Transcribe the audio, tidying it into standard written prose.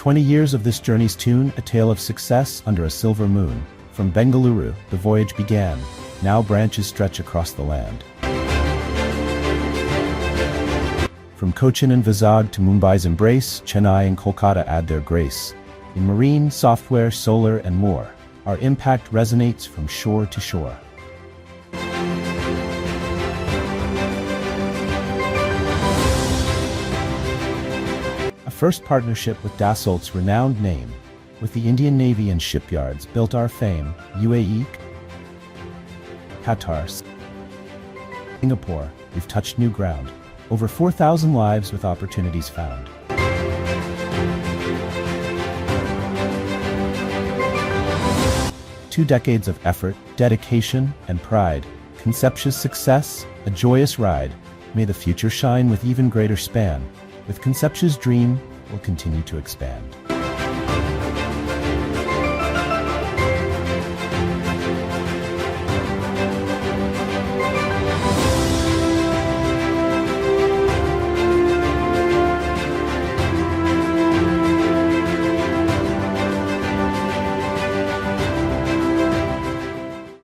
20 years of this journey's tune, a tale of success under a silver moon. From Bengaluru, the voyage began. Now branches stretch across the land. From Cochin and Vizag to Mumbai's embrace, Chennai and Kolkata add their grace. In marine, software, solar, and more, our impact resonates from shore to shore. A first partnership with Dassault's renowned name, with the Indian Navy and shipyards, built our fame. UAE, Qatar, Singapore, we've touched new ground. Over 4,000 lives with opportunities found. Two decades of effort, dedication, and pride. Conceptia's success, a joyous ride. May the future shine with even greater span. With Conceptia's dream, we'll continue to expand.